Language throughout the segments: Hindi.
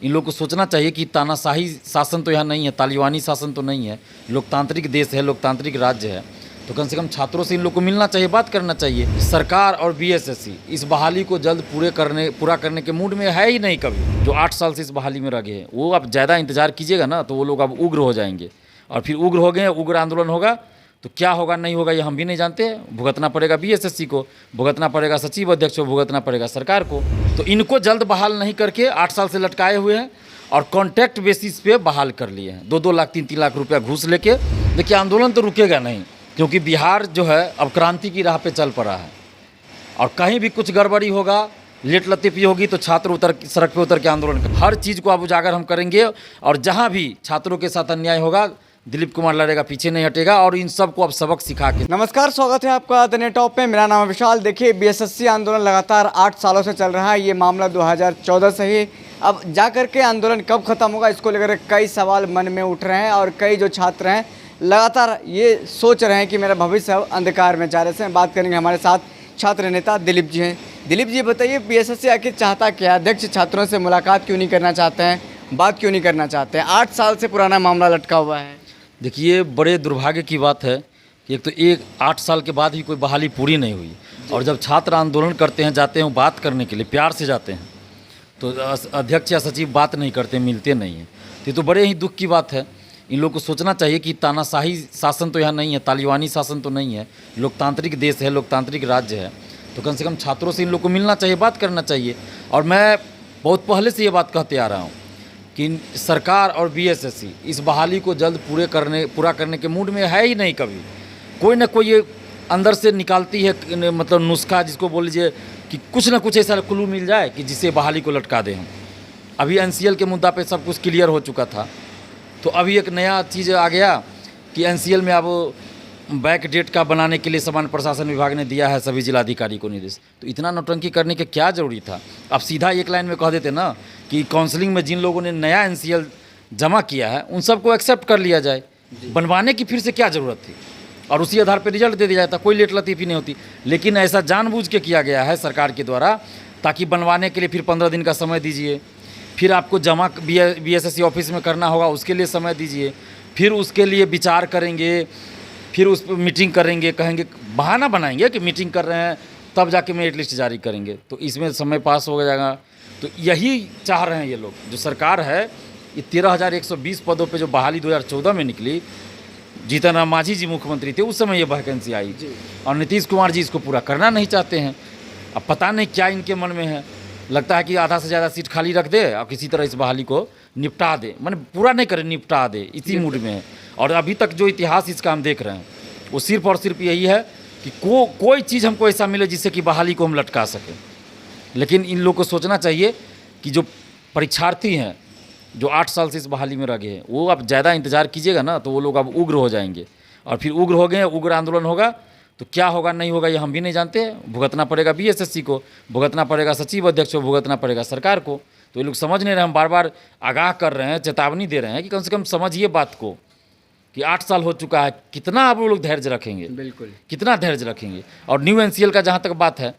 इन लोग को सोचना चाहिए कि तानाशाही शासन तो यहाँ नहीं है, तालिबानी शासन तो नहीं है, लोकतांत्रिक देश है, लोकतांत्रिक राज्य है। तो कम से कम छात्रों से इन लोग को मिलना चाहिए, बात करना चाहिए। सरकार और बीएसएससी इस बहाली को जल्द पूरा करने के मूड में है ही नहीं कभी। जो 8 साल से इस बहाली में रहे हैं वो अब ज़्यादा इंतजार कीजिएगा ना तो वो लोग अब उग्र हो जाएंगे, और फिर उग्र हो गए, उग्र आंदोलन होगा तो क्या होगा नहीं होगा ये हम भी नहीं जानते। भुगतना पड़ेगा बीएसएससी को, भुगतना पड़ेगा सचिव अध्यक्ष को, भुगतना पड़ेगा सरकार को। तो इनको जल्द बहाल नहीं करके 8 साल से लटकाए हुए हैं और कॉन्ट्रैक्ट बेसिस पे बहाल कर लिए हैं। 2-2 लाख 3-3 लाख रुपया घूस लेके। देखिए आंदोलन तो रुकेगा नहीं, क्योंकि बिहार जो है अब क्रांति की राह पे चल पड़ा है, और कहीं भी कुछ गड़बड़ी होगा, लेट लतीफ़ी होगी तो छात्र सड़क पे उतर के आंदोलन कर, हर चीज़ को अब उजागर हम करेंगे। और जहाँ भी छात्रों के साथ अन्याय होगा दिलीप कुमार लड़ेगा, पीछे नहीं हटेगा, और इन सबको अब सबक सिखा के। नमस्कार, स्वागत है आपका द नेट टॉप में। मेरा नाम है विशाल। देखिए बीएसएससी आंदोलन लगातार 8 सालों से चल रहा है। ये मामला 2014 से ही अब जा कर के आंदोलन कब खत्म होगा इसको लेकर कई सवाल मन में उठ रहे हैं, और कई जो छात्र हैं लगातार ये सोच रहे हैं कि मेरा भविष्य अब अंधकार में जा रहे हैं। बात करेंगे, हमारे साथ छात्र नेता दिलीप जी हैं। दिलीप जी बताइए, बीएसएससी आखिर चाहता क्या? अध्यक्ष छात्रों से मुलाकात क्यों नहीं करना चाहते हैं, बात क्यों नहीं करना चाहते हैं? 8 साल से पुराना मामला लटका हुआ है। देखिए बड़े दुर्भाग्य की बात है कि एक 8 साल के बाद ही कोई बहाली पूरी नहीं हुई, और जब छात्र आंदोलन करते हैं, जाते हैं बात करने के लिए, प्यार से जाते हैं, तो अध्यक्ष या सचिव बात नहीं करते, मिलते नहीं हैं। ये तो बड़े ही दुख की बात है। इन लोग को सोचना चाहिए कि तानाशाही शासन तो यहाँ नहीं है, तालिबानी शासन तो नहीं है, लोकतांत्रिक देश है, लोकतांत्रिक राज्य है। तो कम से कम छात्रों से इन लोग को मिलना चाहिए, बात करना चाहिए। और मैं बहुत पहले से ये बात कहते आ रहा हूँ कि सरकार और बीएसएससी इस बहाली को जल्द पूरा करने के मूड में है ही नहीं कभी। कोई ना कोई ये अंदर से निकालती है, मतलब नुस्खा जिसको बोल लीजिए, कि कुछ ना कुछ ऐसा क्लू मिल जाए कि जिससे बहाली को लटका दें हम। अभी एनसीएल के मुद्दा पे सब कुछ क्लियर हो चुका था, तो अभी एक नया चीज़ आ गया कि एनसीएल में अब बैक डेट का बनाने के लिए सामान्य प्रशासन विभाग ने दिया है सभी जिलाधिकारी को निर्देश। तो इतना नौटंकी करने के क्या ज़रूरी था? अब सीधा एक लाइन में कह देते ना कि काउंसलिंग में जिन लोगों ने नया एनसीएल जमा किया है उन सबको एक्सेप्ट कर लिया जाए, बनवाने की फिर से क्या ज़रूरत थी, और उसी आधार पर रिजल्ट दे दिया जाता, कोई लेट लतीफ़ी नहीं होती। लेकिन ऐसा जानबूझ के किया गया है सरकार के द्वारा, ताकि बनवाने के लिए फिर 15 दिन का समय दीजिए, फिर आपको जमा बीएसएससी ऑफिस में करना होगा, उसके लिए समय दीजिए, फिर उसके लिए विचार करेंगे, फिर उस पर मीटिंग करेंगे, कहेंगे, बहाना बनाएंगे कि मीटिंग कर रहे हैं, तब जाके मेरिट लिस्ट जारी करेंगे। तो इसमें समय पास हो जाएगा। तो यही चाह रहे हैं ये लोग, जो सरकार है। ये 13,120 पदों पे जो बहाली 2014 में निकली, जीतन राम मांझी जी मुख्यमंत्री थे उस समय ये वैकेंसी आई, और नीतीश कुमार जी इसको पूरा करना नहीं चाहते हैं। अब पता नहीं क्या इनके मन में है, लगता है कि आधा से ज़्यादा सीट खाली रख दे और किसी तरह इस बहाली को निपटा दे, माने पूरा नहीं करे, निपटा दे, इसी मूड में है। और अभी तक जो इतिहास इसका हम देख रहे हैं वो सिर्फ और सिर्फ यही है कि कोई चीज़ हमको ऐसा मिले जिससे कि बहाली को हम लटका सकें। लेकिन इन लोग को सोचना चाहिए कि जो परीक्षार्थी हैं जो 8 साल से इस बहाली में रहे हैं वो अब ज़्यादा इंतजार कीजिएगा ना तो वो लोग अब उग्र हो जाएंगे, और फिर उग्र हो गए, उग्र आंदोलन होगा तो क्या होगा नहीं होगा ये हम भी नहीं जानते। भुगतना पड़ेगा बीएसएससी को, भुगतना पड़ेगा सचिव अध्यक्ष को, भुगतना पड़ेगा सरकार को। तो ये लोग समझ नहीं रहे, हम बार बार आगाह कर रहे हैं, चेतावनी दे रहे हैं कि कम से कम समझिए बात को कि 8 साल हो चुका है, कितना अब वो लोग धैर्य रखेंगे, बिल्कुल कितना धैर्य रखेंगे। और न्यू एनसीएल का जहाँ तक बात है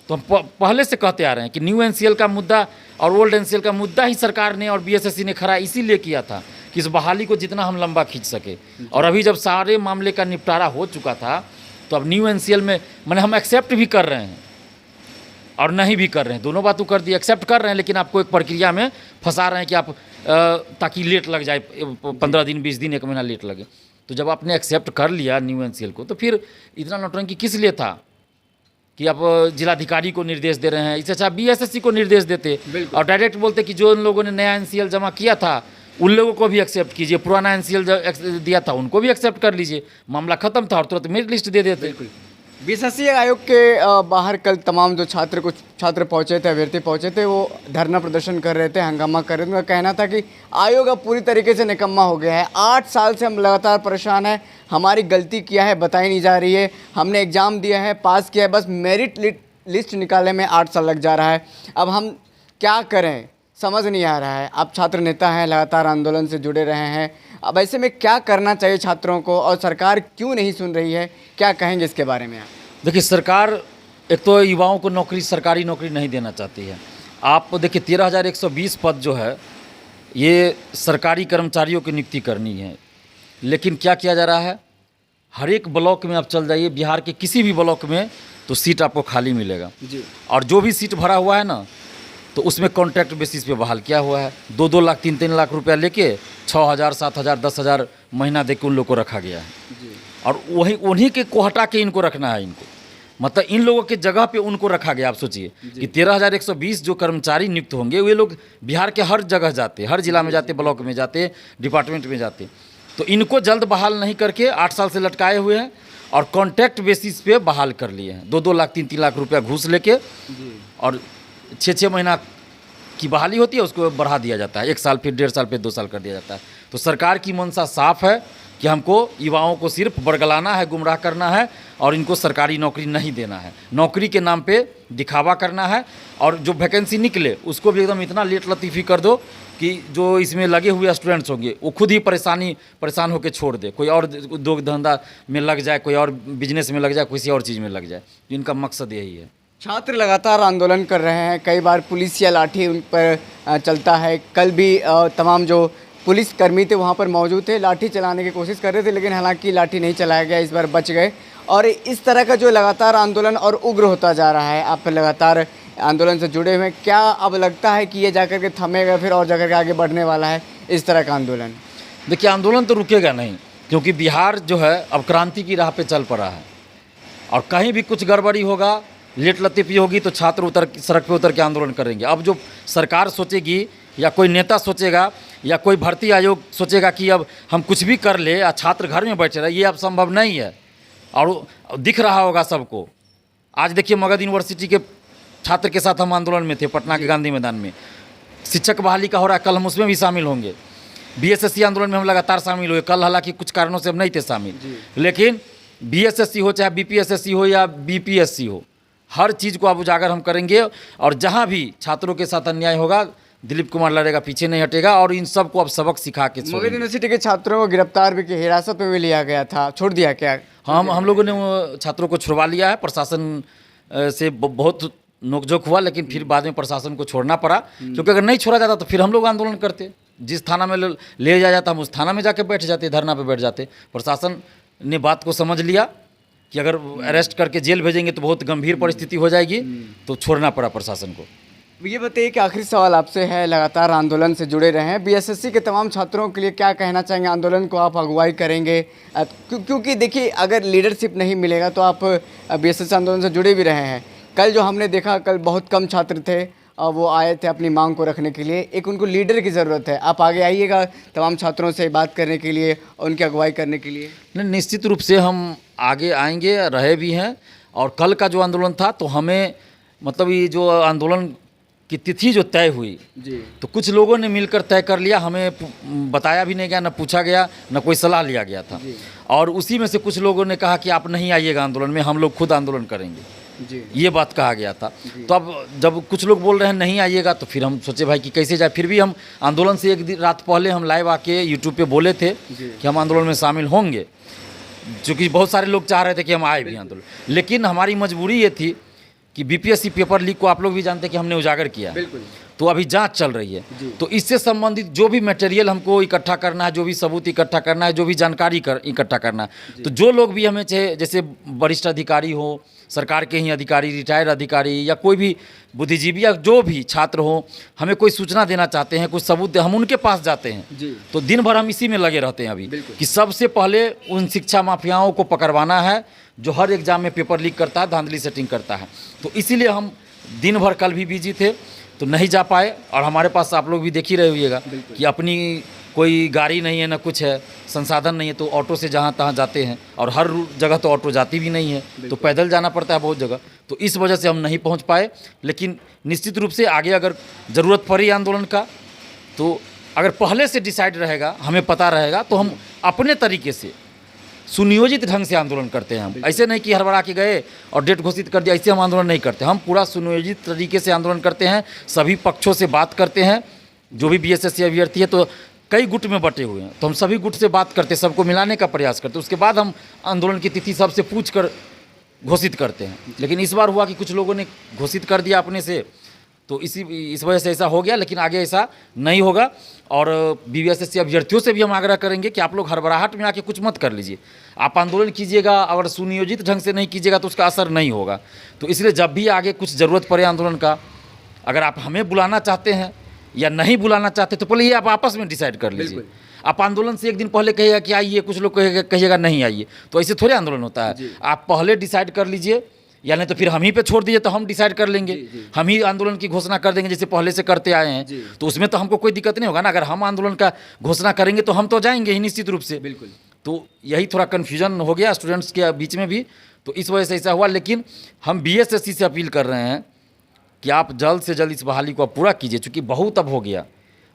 तो हम पहले से कहते आ रहे हैं कि न्यू एनसीएल का मुद्दा और ओल्ड एनसीएल का मुद्दा ही सरकार ने और बीएसएससी ने खड़ा इसीलिए किया था कि इस बहाली को जितना हम लंबा खींच सके। और अभी जब सारे मामले का निपटारा हो चुका था तो अब न्यू एनसीएल में मैंने हम एक्सेप्ट भी कर रहे हैं और नहीं भी कर रहे हैं, दोनों बातों कर दी। एक्सेप्ट कर रहे हैं लेकिन आपको एक प्रक्रिया में फंसा रहे हैं कि आप ताकि लेट लग जाए, 15 दिन 20 दिन 1 महीना लेट लगे। तो जब आपने एक्सेप्ट कर लिया न्यू एनसीएल को तो फिर इतना नौटंकी किस लिए था कि आप जिलाधिकारी को निर्देश दे रहे हैं? इससे अच्छा बीएसएससी को निर्देश देते और डायरेक्ट बोलते कि जो उन लोगों ने नया एनसीएल जमा किया था उन लोगों को भी एक्सेप्ट कीजिए, पुराना एनसीएल दिया था उनको भी एक्सेप्ट कर लीजिए, मामला खत्म था और तुरंत मेरिट लिस्ट दे देते। बीएसएससी आयोग के बाहर कल तमाम जो छात्र पहुंचे थे, अभ्यर्थी पहुंचे थे, वो धरना प्रदर्शन कर रहे थे, हंगामा कर रहे थे। उनका कहना था कि आयोग अब पूरी तरीके से निकम्मा हो गया है, 8 साल से हम लगातार परेशान हैं, हमारी गलती क्या है बताई नहीं जा रही है, हमने एग्ज़ाम दिया है, पास किया है, बस मेरिट लिस्ट निकालने में 8 साल लग जा रहा है, अब हम क्या करें समझ नहीं आ रहा है। आप छात्र नेता हैं, लगातार आंदोलन से जुड़े रहे हैं, अब ऐसे में क्या करना चाहिए छात्रों को और सरकार क्यों नहीं सुन रही है, क्या कहेंगे इसके बारे में आप? देखिए सरकार एक तो युवाओं को सरकारी नौकरी नहीं देना चाहती है। आप देखिए 13,120 पद जो है ये सरकारी कर्मचारियों की नियुक्ति करनी है। लेकिन क्या किया जा रहा है, हर एक ब्लॉक में आप चल जाइए, बिहार के किसी भी ब्लॉक में तो सीट आपको खाली मिलेगा जी। और जो भी सीट भरा हुआ है ना, तो उसमें कॉन्ट्रैक्ट बेसिस पे बहाल किया हुआ है। 2-2 लाख 3-3 लाख रुपया लेके 6,000 7,000 10,000 महीना दे के उन लोग को रखा गया है। जी। और वही उन्हीं को हटा के इनको रखना है। इनको मतलब इन लोगों के जगह पे उनको रखा गया। आप सोचिए कि 13,120 जो कर्मचारी नियुक्त होंगे, वे लोग बिहार के हर जगह जाते, हर जिला में जाते, ब्लॉक में जाते, डिपार्टमेंट में जाते। तो इनको जल्द बहाल नहीं करके 8 साल से लटकाए हुए हैं और कॉन्ट्रैक्ट बेसिस पे बहाल कर लिए हैं। 2-2 लाख 3-3 लाख रुपया घूस लेके, और 6-6 महीना की बहाली होती है, उसको बढ़ा दिया जाता है। 1 साल, फिर 1.5 साल, फिर 2 साल कर दिया जाता है। तो सरकार की मंशा साफ है कि हमको युवाओं को सिर्फ बरगलाना है, गुमराह करना है और इनको सरकारी नौकरी नहीं देना है। नौकरी के नाम पे दिखावा करना है और जो वैकेंसी निकले उसको भी एकदम इतना लेट लतीफ़ी कर दो कि जो इसमें लगे हुए स्टूडेंट्स होंगे वो खुद ही परेशान होकर छोड़ दे, कोई और उद्योग धंधा में लग जाए, कोई और बिजनेस में लग जाए, किसी और चीज़ में लग जाए। इनका मकसद यही है। छात्र लगातार आंदोलन कर रहे हैं, कई बार पुलिस या लाठी उन पर चलता है। कल भी तमाम जो पुलिस कर्मी थे वहाँ पर मौजूद थे, लाठी चलाने की कोशिश कर रहे थे, लेकिन हालांकि लाठी नहीं चलाया गया, इस बार बच गए। और इस तरह का जो लगातार आंदोलन और उग्र होता जा रहा है, आप लगातार आंदोलन से जुड़े हुए हैं, क्या अब लगता है कि ये जाकर के थमेगा, फिर और जाकर के आगे बढ़ने वाला है इस तरह का आंदोलन? देखिए, आंदोलन तो रुकेगा नहीं, क्योंकि बिहार जो है अब क्रांति की राह पे चल पड़ा है और कहीं भी कुछ गड़बड़ी होगा, लेट लतीफ़ी होगी तो छात्र सड़क पे उतर के आंदोलन करेंगे। अब जो सरकार सोचेगी या कोई नेता सोचेगा या कोई भर्ती आयोग सोचेगा कि अब हम कुछ भी कर ले या छात्र घर में बैठे रहे, ये अब संभव नहीं है। और दिख रहा होगा सबको। आज देखिए, मगध यूनिवर्सिटी के छात्र के साथ हम आंदोलन में थे, पटना के गांधी मैदान में। शिक्षक बहाली का हो रहा है, कल हम उसमें भी शामिल होंगे। बीएसएससी आंदोलन में हम लगातार शामिल हुए। कल हालांकि कुछ कारणों से हम नहीं थे शामिल, लेकिन बीएसएससी हो चाहे बीपीएसएससी हो या बीपीएससी हो, हर चीज़ को अब उजागर हम करेंगे। और जहाँ भी छात्रों के साथ अन्याय होगा, दिलीप कुमार लड़ेगा, पीछे नहीं हटेगा और इन सब को अब सबक सिखा के मगध यूनिवर्सिटी के छात्रों को गिरफ्तार भी किया, हिरासत में भी लिया गया था, छोड़ दिया क्या? हम लोगों ने वो छात्रों को छुड़वा लिया है। प्रशासन से बहुत नोकझोंक हुआ, लेकिन फिर बाद में प्रशासन को छोड़ना पड़ा, क्योंकि अगर नहीं छोड़ा जाता तो फिर हम लोग आंदोलन करते। जिस थाना में ले जाया जाता, हम उस थाना में जाके बैठ जाते, धरना पे बैठ जाते। प्रशासन ने बात को समझ लिया कि अगर अरेस्ट करके जेल भेजेंगे तो बहुत गंभीर परिस्थिति हो जाएगी, तो छोड़ना पड़ा प्रशासन को। ये बताइए कि आखिरी सवाल आपसे है, लगातार आंदोलन से जुड़े रहे हैं, बीएसएससी के तमाम छात्रों के लिए क्या कहना चाहेंगे? आंदोलन को आप अगुवाई करेंगे क्योंकि देखिए, अगर लीडरशिप नहीं मिलेगा तो आप बीएसएससी आंदोलन से जुड़े भी रहे हैं। कल जो हमने देखा, कल बहुत कम छात्र थे, वो आए थे अपनी मांग को रखने के लिए। एक उनको लीडर की ज़रूरत है, आप आगे आइएगा तमाम छात्रों से बात करने के लिए और उनकी अगुवाई करने के लिए। निश्चित रूप से हम आगे आएंगे, रहे भी हैं। और कल का जो आंदोलन था, तो हमें मतलब ये जो आंदोलन की तिथि जो तय हुई जी, तो कुछ लोगों ने मिलकर तय कर लिया, हमें बताया भी नहीं गया, न पूछा गया, न कोई सलाह लिया गया था। और उसी में से कुछ लोगों ने कहा कि आप नहीं आइएगा आंदोलन में, हम लोग खुद आंदोलन करेंगे जी, ये बात कहा गया था। तो अब जब कुछ लोग बोल रहे हैं नहीं आइएगा, तो फिर हम सोचे भाई कि कैसे जाए। फिर भी हम आंदोलन से एक दिन रात पहले हम लाइव आके यूट्यूब पे बोले थे कि हम आंदोलन में शामिल होंगे, क्योंकि बहुत सारे लोग चाह रहे थे कि हम आए भी आंदोलन। लेकिन हमारी मजबूरी ये थी कि बीपीएससी पेपर लीक को आप लोग भी जानते हैं कि हमने उजागर किया, बिल्कुल। तो अभी जांच चल रही है। तो इससे संबंधित जो भी मटेरियल हमको इकट्ठा करना है, जो भी सबूत इकट्ठा करना है, जो भी जानकारी इकट्ठा करना है, तो जो लोग भी हमें चाहे, जैसे वरिष्ठ अधिकारी हो, सरकार के ही अधिकारी, रिटायर्ड अधिकारी या कोई भी बुद्धिजीवी या जो भी छात्र हो, हमें कोई सूचना देना चाहते हैं, कुछ सबूत, हम उनके पास जाते हैं। तो दिन भर हम इसी में लगे रहते हैं अभी कि सबसे पहले उन शिक्षा माफियाओं को पकड़वाना है जो हर एग्जाम में पेपर लीक करता है, धांधली सेटिंग करता है। तो इसीलिए हम दिन भर कल भी बिजी थे, तो नहीं जा पाए। और हमारे पास आप लोग भी देख ही रहे होइएगा कि अपनी कोई गाड़ी नहीं है, ना कुछ है, संसाधन नहीं है, तो ऑटो से जहाँ तहाँ जाते हैं। और हर जगह तो ऑटो जाती भी नहीं है, तो पैदल जाना पड़ता है बहुत जगह। तो इस वजह से हम नहीं पहुँच पाए। लेकिन निश्चित रूप से आगे अगर ज़रूरत पड़ी आंदोलन का, तो अगर पहले से डिसाइड रहेगा, हमें पता रहेगा, तो हम अपने तरीके से सुनियोजित ढंग से आंदोलन करते हैं। हम ऐसे नहीं कि हड़बड़ा के गए और डेट घोषित कर दिया, ऐसे हम आंदोलन नहीं करते। हम पूरा सुनियोजित तरीके से आंदोलन करते हैं, सभी पक्षों से बात करते हैं। जो भी बीएसएससी अभ्यर्थी है, तो कई गुट में बटे हुए हैं, तो हम सभी गुट से बात करते, सबको मिलाने का प्रयास करते। उसके बाद हम आंदोलन की तिथि सबसे पूछ कर घोषित करते हैं। लेकिन इस बार हुआ कि कुछ लोगों ने घोषित कर दिया अपने से, तो इस वजह से ऐसा हो गया, लेकिन आगे ऐसा नहीं होगा। और BPSC अभ्यर्थियों से भी हम आग्रह करेंगे कि आप लोग हड़बड़ाहट में आके कुछ मत कर लीजिए। आप आंदोलन कीजिएगा, अगर सुनियोजित ढंग से नहीं कीजिएगा तो उसका असर नहीं होगा। तो इसलिए जब भी आगे कुछ ज़रूरत पड़े आंदोलन का, अगर आप हमें बुलाना चाहते हैं या नहीं बुलाना चाहते तो पहले ये आप आपस में डिसाइड कर लीजिए। आप आंदोलन से एक दिन पहले कहिएगा कि आइए, कुछ लोग कहिएगा नहीं आइए, तो ऐसे थोड़े आंदोलन होता है। आप पहले डिसाइड कर लीजिए, या नहीं तो फिर हम ही पे छोड़ दीजिए, तो हम डिसाइड कर लेंगे। हम ही आंदोलन की घोषणा कर देंगे जैसे पहले से करते आए हैं, तो उसमें तो हमको कोई दिक्कत नहीं होगा ना। अगर हम आंदोलन का घोषणा करेंगे तो हम तो जाएंगे ही निश्चित रूप से। बिल्कुल। तो यही थोड़ा कन्फ्यूजन हो गया स्टूडेंट्स के बीच में भी, तो इस वजह से ऐसा हुआ। लेकिन हम BSSC से अपील कर रहे हैं कि आप जल्द से जल्द इस बहाली को पूरा कीजिए, चूँकि बहुत अब हो गया।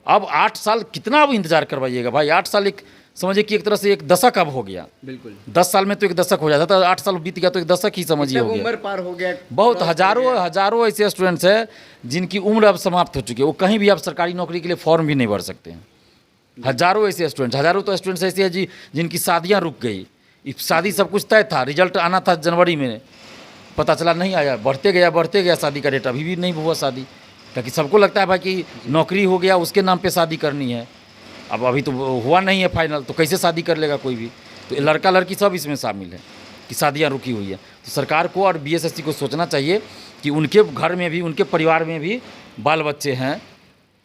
अब 8 साल कितना अब इंतजार करवाइएगा भाई। 8 साल एक समझिए कि एक तरह से एक दशक अब हो गया। बिल्कुल। 10 साल में तो एक दशक हो जाता था, 8 साल बीत गया तो एक दशक ही समझिए हो गया। उम्र पार हो गया। बहुत हजारों ऐसे स्टूडेंट्स हैं जिनकी उम्र अब समाप्त हो चुकी है, वो कहीं भी अब सरकारी नौकरी के लिए फॉर्म भी नहीं भर सकते हैं। हजारों ऐसे स्टूडेंट्स, हजारों तो स्टूडेंट्स ऐसे हैं जी जिनकी शादियाँ रुक गई। शादी सब कुछ तय था, रिजल्ट आना था जनवरी में, पता चला नहीं आया, बढ़ते गया शादी का डेट, अभी भी नहीं हुआ शादी। ताकि सबको लगता है भाई कि नौकरी हो गया उसके नाम पे शादी करनी है, अब अभी तो हुआ नहीं है फाइनल, तो कैसे शादी कर लेगा कोई भी। तो लड़का लड़की सब इसमें शामिल है कि शादियां रुकी हुई है। तो सरकार को और BSSC को सोचना चाहिए कि उनके घर में भी, उनके परिवार में भी बाल बच्चे हैं,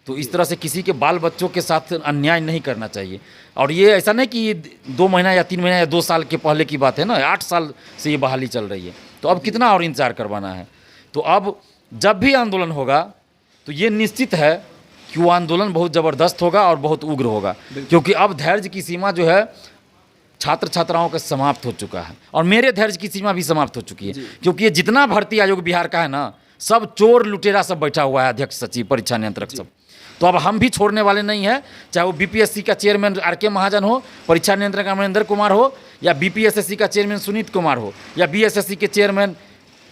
तो इस तरह से किसी के बाल बच्चों के साथ अन्याय नहीं करना चाहिए। और ये ऐसा नहीं कि ये 2 महीना या 3 महीना या 2 साल के पहले की बात है ना, 8 साल से ये बहाली चल रही है, तो अब कितना और इंतजार करवाना है। तो अब जब भी आंदोलन होगा तो ये निश्चित है कि वो आंदोलन बहुत ज़बरदस्त होगा और बहुत उग्र होगा, क्योंकि अब धैर्य की सीमा जो है छात्र छात्राओं का समाप्त हो चुका है, और मेरे धैर्य की सीमा भी समाप्त हो चुकी है। क्योंकि ये जितना भर्ती आयोग बिहार का है ना, सब चोर लुटेरा सब बैठा हुआ है, अध्यक्ष सचिव परीक्षा नियंत्रक सब। तो अब हम भी छोड़ने वाले नहीं हैं, चाहे वो BPSC का चेयरमैन RK महाजन हो, परीक्षा नियंत्रक अमरिंदर कुमार हो, या BPSSC का चेयरमैन सुनीत कुमार हो, या BSSC के चेयरमैन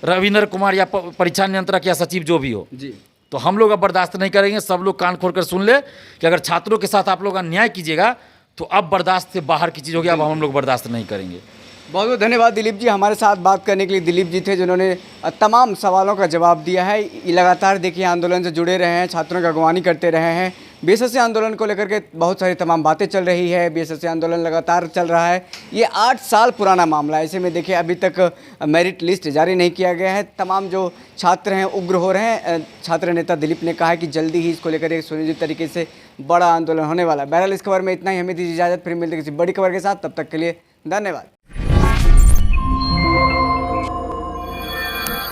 रविंदर कुमार, या परीक्षा नियंत्रक या सचिव जो भी हो जी। तो हम लोग अब बर्दाश्त नहीं करेंगे। सब लोग कान खोल कर सुन ले कि अगर छात्रों के साथ आप लोग अन्याय कीजिएगा तो अब बर्दाश्त से बाहर की चीज़ होगी, अब हम लोग बर्दाश्त नहीं करेंगे। बहुत बहुत धन्यवाद दिलीप जी, हमारे साथ बात करने के लिए। दिलीप जी थे जिन्होंने तमाम सवालों का जवाब दिया है। लगातार देखिए आंदोलन से जुड़े रहे हैं, छात्रों की अगवानी करते रहे हैं। BSSC आंदोलन को लेकर के बहुत सारी तमाम बातें चल रही है। BSSC आंदोलन लगातार चल रहा है, ये 8 साल पुराना मामला है। ऐसे में देखिए अभी तक मेरिट लिस्ट जारी नहीं किया गया है। तमाम जो छात्र हैं उग्र हो रहे हैं। छात्र नेता दिलीप ने कहा है कि जल्दी ही इसको लेकर एक सुनियोजित तरीके से बड़ा आंदोलन होने वाला है। बहरहाल इस खबर में इतना ही, हमें दीजिए इजाज़त, फिर मिलते किसी बड़ी खबर के साथ। तब तक के लिए धन्यवाद।